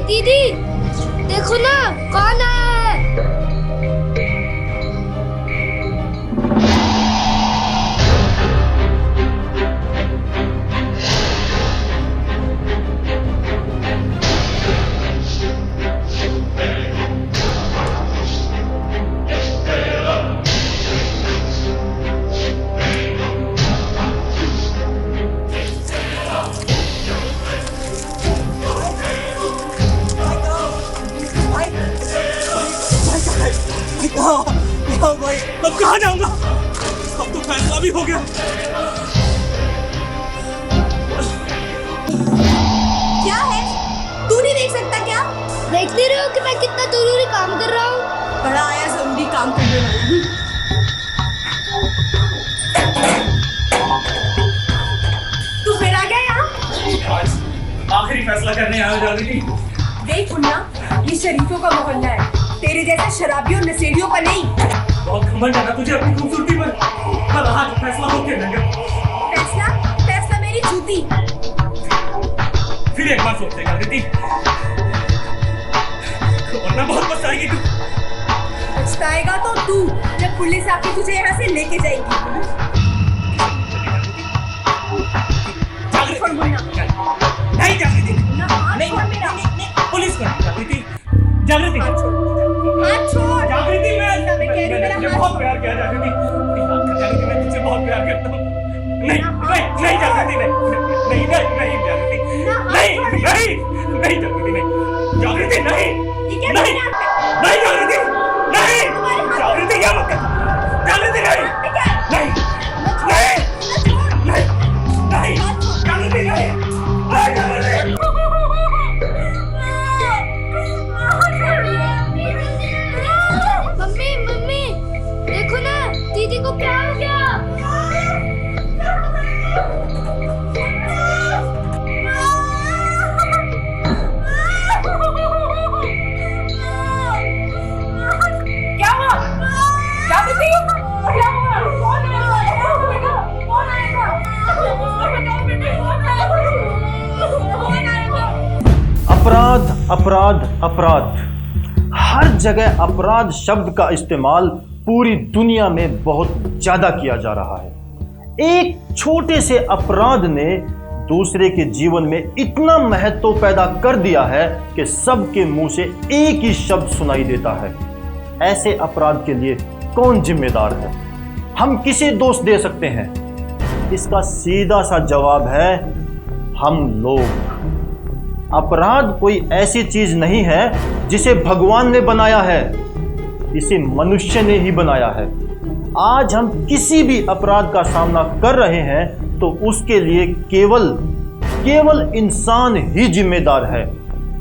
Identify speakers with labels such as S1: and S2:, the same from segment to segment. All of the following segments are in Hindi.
S1: दीदी देखो ना कौन आया है।
S2: भाई अब कहाँ जाऊंगा? अब तो फैसला भी हो गया।
S3: क्या है? तू नहीं देख सकता क्या?
S1: देख नहीं रहे हो कि मैं कितना जरूरी काम कर रहा हूँ?
S3: बड़ा आया जरूरी काम करने वाला। तू फिर आ गया यहाँ?
S2: आखिरी फैसला करने आया जाती थी।
S3: देख मुन्ना, ये शरीफों का मोहल्ला है, तेरे जैसे शराबियों नशेड़ियों का नहीं।
S2: बहुत घमंड है ना तुझे अपनी खूबसूरती पर। पर आज फैसला हो गया ना।
S3: फैसला? फैसला मेरी जूती।
S2: फिर एक बार सोच लेगा दीदी, वरना बहुत पछताएगी तू।
S3: पछताएगा तो तू जब पुलिस आके तुझे यहाँ से लेके जाएगी। छोड़ मुन्ना।
S2: नहीं जागृति,
S3: नहीं मेरा।
S2: पुलिस को नहीं जागृति। जागृति
S3: हाथ छोड़।
S2: जागृति,
S3: मैं कह रही हूँ मेरा
S2: तुझे
S3: हाथ
S2: बहुत प्यार किया जागृति। जागृति मैं तुझसे बहुत प्यार करता हूँ। नहीं नहीं नहीं जागृति, नहीं नहीं नहीं नहीं जागृति, नहीं नहीं नहीं जागृति, नहीं जागृति, नहीं नहीं नहीं जागृति, नहीं जागृति, क्या मत कर जागृति, नहीं नहीं नहीं नहीं नहीं जागृति, नहीं नहीं जागृति।
S1: मम्मी मम्मी देखो ना दीदी को क्या हो गया?
S3: क्या हुआ? क्या बुद्धि? क्या हुआ? कौन आएगा? कौन आएगा? बताओ बेटे, कौन आएगा?
S4: अपराध अपराध अपराध, हर जगह अपराध शब्द का इस्तेमाल पूरी दुनिया में बहुत ज्यादा किया जा रहा है। एक छोटे से अपराध ने दूसरे के जीवन में इतना महत्व पैदा कर दिया है कि सबके मुंह से एक ही शब्द सुनाई देता है। ऐसे अपराध के लिए कौन जिम्मेदार है? हम किसे दोष दे सकते हैं? इसका सीधा सा जवाब है हम लोग। अपराध कोई ऐसी चीज नहीं है जिसे भगवान ने बनाया है, इसे मनुष्य ने ही बनाया है। आज हम किसी भी अपराध का सामना कर रहे हैं तो उसके लिए केवल इंसान ही जिम्मेदार है।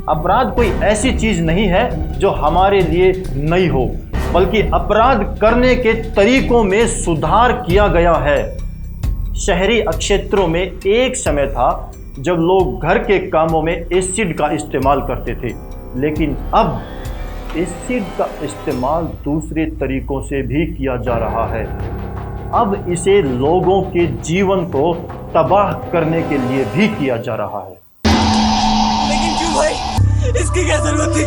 S4: अपराध कोई ऐसी चीज नहीं है जो हमारे लिए नई हो, बल्कि अपराध करने के तरीकों में सुधार किया गया है। शहरी क्षेत्रों में एक समय था जब लोग घर के कामों में एसिड का इस्तेमाल करते थे, लेकिन अब एसिड का इस्तेमाल दूसरे तरीकों से भी किया जा रहा है। अब इसे लोगों के जीवन को तबाह करने के लिए भी किया जा रहा है।
S2: लेकिन क्यों भाई, इसकी क्या जरूरत थी?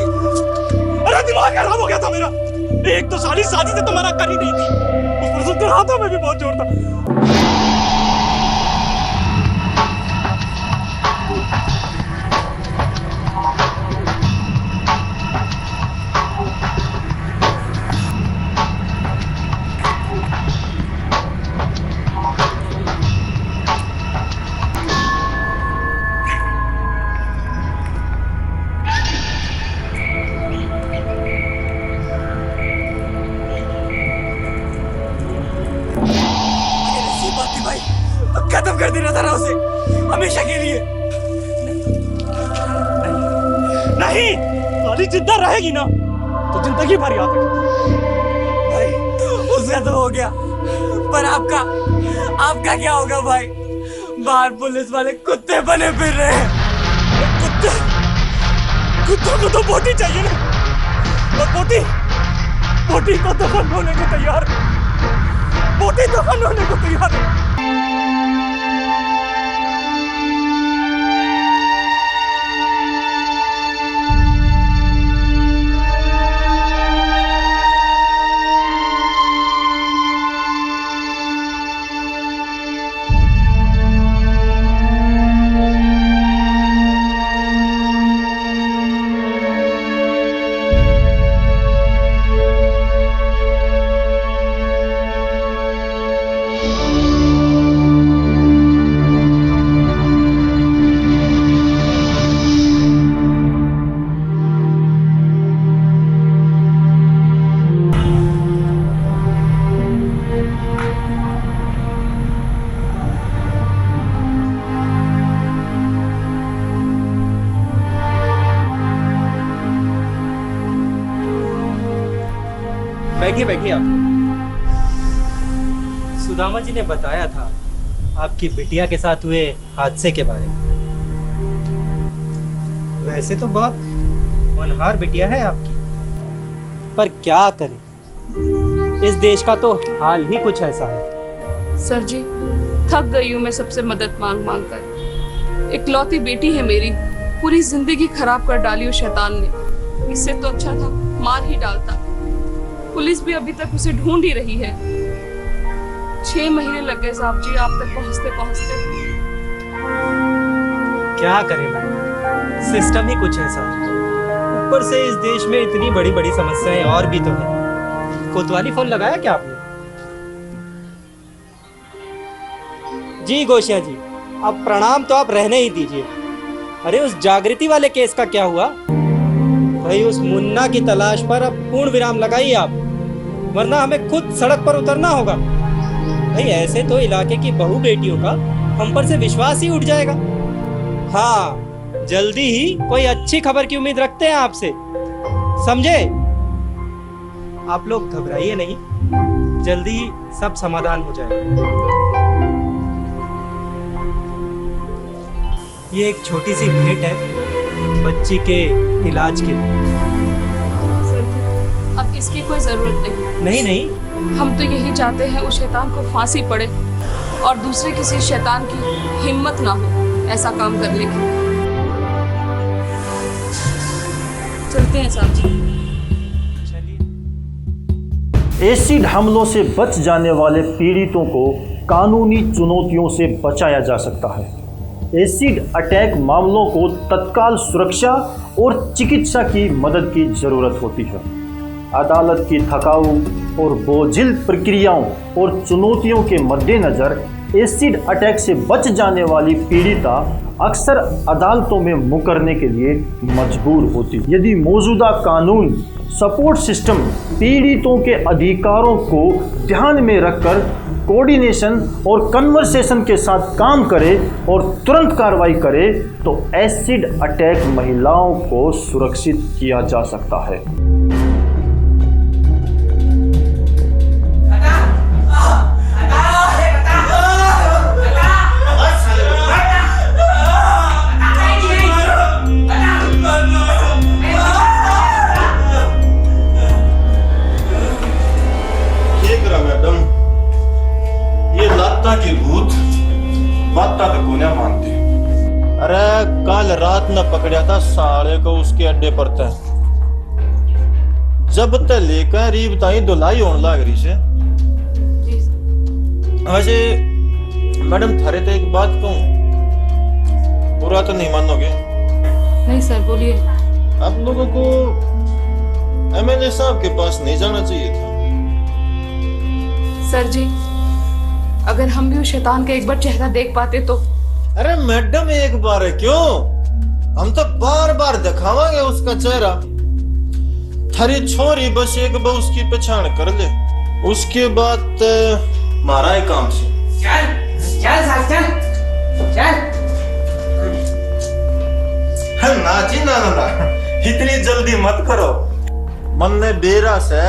S2: अरे दिमाग खराब हो गया था मेरा। एक तो सारी शादी से तो मना कर ही नहीं थी, उस पर सुनते हाथों में भी बहुत जोर था। खत्म कर देना था ना उसे, हमेशा के लिए। नहीं, साली जिंदा रहेगी ना तो जिंदगी भर याद रखेगी। भाई उसका तो हो गया, पर आपका क्या होगा भाई? बाहर पुलिस वाले कुत्ते बने फिर रहे हैं। कुत्तों को तो बोटी चाहिए ना, और बोटी को दफन होने को तैयार, बोटी दफन होने को तैयार है।
S5: बैठिए बैठिए आप। सुदामा जी ने बताया था आपकी बिटिया के साथ हुए हादसे के बारे में। वैसे तो बहुत होनहार बिटिया है आपकी, पर क्या करें, इस देश का तो हाल ही कुछ ऐसा है।
S6: सर जी, थक गई हूँ मैं सबसे मदद मांग मांग कर। इकलौती बेटी है मेरी, पूरी जिंदगी खराब कर डाली उस शैतान ने। इससे तो अच्छा था मार ही डालता। पुलिस भी अभी तक उसे ढूंढ ही रही है। 6 महीने लग गए साहब जी आप तक पहुंचते पहुंचते।
S5: क्या करें मैडम, सिस्टम ही कुछ ऐसा है। ऊपर से इस देश में इतनी बड़ी बड़ी समस्याएं और भी तो है। कोतवाली फोन लगाया क्या आपने? जी गोशिया जी, अब प्रणाम तो आप रहने ही दीजिए। अरे उस जागृति वाले केस का क्या हुआ? भाई उस मुन्ना की तलाश पर अब पूर्ण विराम लगाइए आप, वरना हमें खुद सड़क पर उतरना होगा। भाई ऐसे तो इलाके की बहू बेटियों का हम पर से विश्वास ही उठ जाएगा। हाँ, जल्दी ही कोई अच्छी खबर की उम्मीद रखते हैं आपसे, समझे? आप लोग घबराइए नहीं, जल्दी ही सब समाधान हो जाएगा। ये एक छोटी सी भेंट है बच्ची के इलाज के लिए।
S6: सर जी, अब इसकी कोई जरूरत नहीं।
S5: नहीं नहीं,
S6: हम तो यही चाहते हैं उस शैतान को फांसी पड़े और दूसरे किसी शैतान की हिम्मत ना हो ऐसा काम करने की। चलते हैं साहब जी।
S4: एसिड हमलों से बच जाने वाले पीड़ितों को कानूनी चुनौतियों से बचाया जा सकता है। एसिड अटैक मामलों को तत्काल सुरक्षा और चिकित्सा की मदद की जरूरत होती है। अदालत की थकाऊ और बोझिल प्रक्रियाओं और चुनौतियों के मद्देनज़र एसिड अटैक से बच जाने वाली पीड़िता अक्सर अदालतों में मुकरने के लिए मजबूर होती है। यदि मौजूदा कानून सपोर्ट सिस्टम पीड़ितों के अधिकारों को ध्यान में रखकर कोऑर्डिनेशन और कन्वर्सेशन के साथ काम करे और तुरंत कार्रवाई करे तो एसिड अटैक महिलाओं को सुरक्षित किया जा सकता है।
S7: की भूत बात तो कोने मानती।
S8: अरे कल रात न पकड़ा था साले को उसके अड्डे पर था। जब तक लेकर रीब ताई धुलाई होने लग रही से। वैसे मैडम थारे तो एक बात कहूँ, पूरा तो नहीं मानोगे?
S6: नहीं सर, बोलिए।
S8: आप लोगों को एमएलए साहब के पास नहीं जाना चाहिए था।
S6: सर जी, अगर हम भी उस शैतान का एक बार चेहरा देख पाते तो।
S8: अरे मैडम एक बार है क्यों, हम तो बार बार दिखावांगे उसका चेहरा। थारी छोरी बस एक बार उसकी पहचान कर ले, उसके बाद मारा है काम से।
S2: चल चल साल चल चल।
S8: ना जी ना ना, इतनी जल्दी मत करो। मन ने बेरा से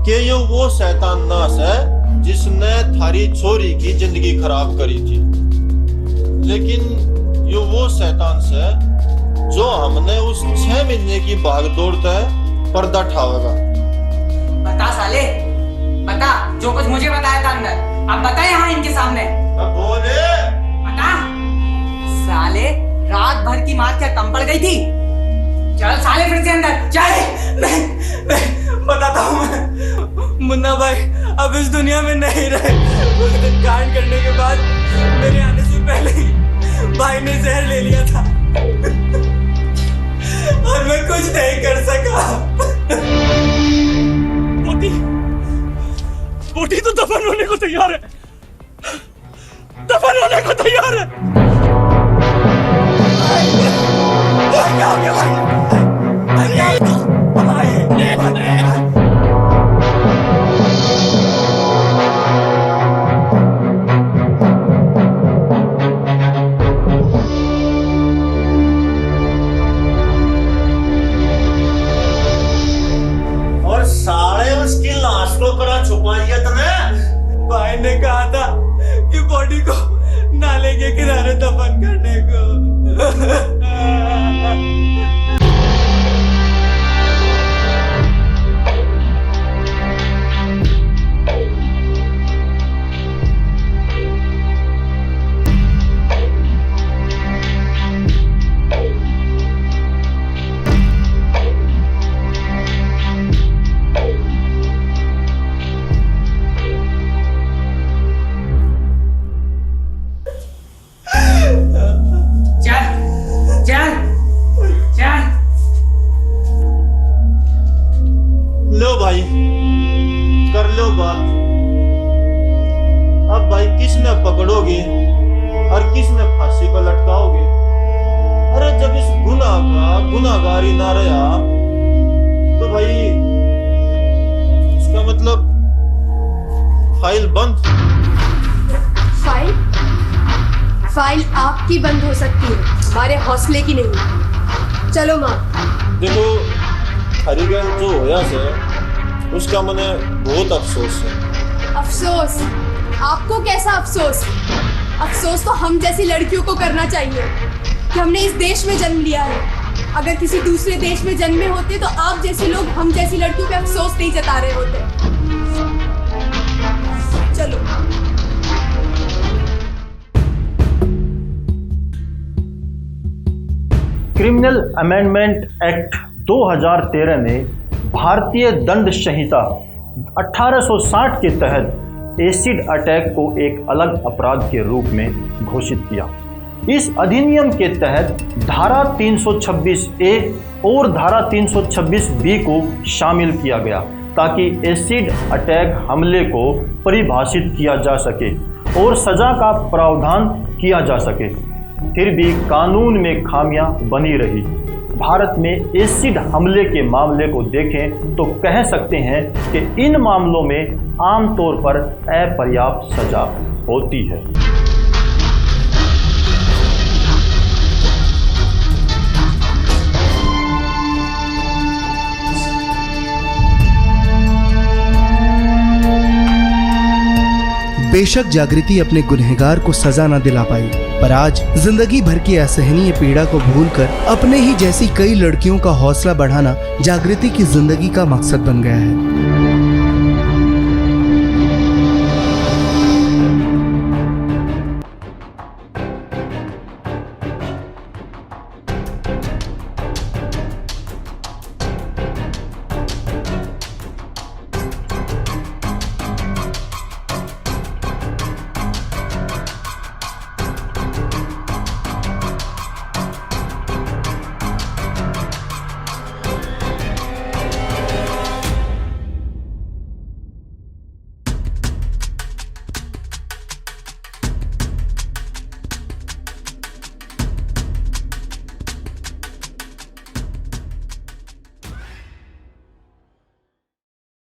S8: कि ये वो शैतान नास है जिसने थारी छोरी की जिंदगी खराब करी थी, लेकिन ये वो शैतान से जो हमने उस 6 महीने की भाग दौड़ है पर्दा ठावेगा।
S2: बता साले, बता जो कुछ मुझे बताया था अंदर, अब बता यहाँ इनके सामने।
S8: अब बोले।
S2: बता साले, रात भर की मार क्या कम पड़ गई थी? चल साले फिर से अंदर चल। मैं बताता हूँ मुन्ना भाई अब इस दुनिया में नहीं रहे। कांड करने के बाद मेरे आने से पहले ही भाई ने जहर ले लिया था और मैं कुछ नहीं कर सका।
S9: मोटी मोटी तो दफन होने को तैयार है, दफन होने को तैयार है।
S2: क्या हो गया भाई?
S8: और साले उसकी लाश छुपाई है तूने?
S9: भाई ने कहा था कि बॉडी को नाले के किनारे दफन करने को।
S8: लो भाई, कर लो बात। अब भाई किसने पकड़ोगे और किसने फांसी पर लटकाओगे? अरे जब इस गुनाह का गुनाहगार ही ना रहा तो भाई इसका मतलब फाइल बंद।
S3: फाइल आपकी बंद हो सकती है, हमारे हौसले की नहीं। चलो माँ।
S8: देखो हरिगल जो होया से उसका मने बहुत अफसोस है।
S3: अफसोस? आपको कैसा अफसोस? अफसोस तो हम जैसी लड़कियों को करना चाहिए कि हमने इस देश में जन्म लिया है। अगर किसी दूसरे देश में जन्मे होते तो आप जैसे लोग हम जैसी लड़कियों पे अफसोस नहीं जता रहे होते। चलो।
S4: क्रिमिनल अमेंडमेंट एक्ट 2013 ने भारतीय दंड संहिता 1860 के तहत एसिड अटैक को एक अलग अपराध के रूप में घोषित किया। इस अधिनियम के तहत धारा 326A और धारा 326B को शामिल किया गया ताकि एसिड अटैक हमले को परिभाषित किया जा सके और सजा का प्रावधान किया जा सके। फिर भी कानून में खामियां बनी रही। भारत में एसिड हमले के मामले को देखें तो कह सकते हैं कि इन मामलों में आमतौर पर अपर्याप्त सजा होती है।
S10: बेशक जागृति अपने गुनहगार को सजा न दिला पाई, पर आज जिंदगी भर की असहनीय पीड़ा को भूलकर अपने ही जैसी कई लड़कियों का हौसला बढ़ाना जागृति की जिंदगी का मकसद बन गया है।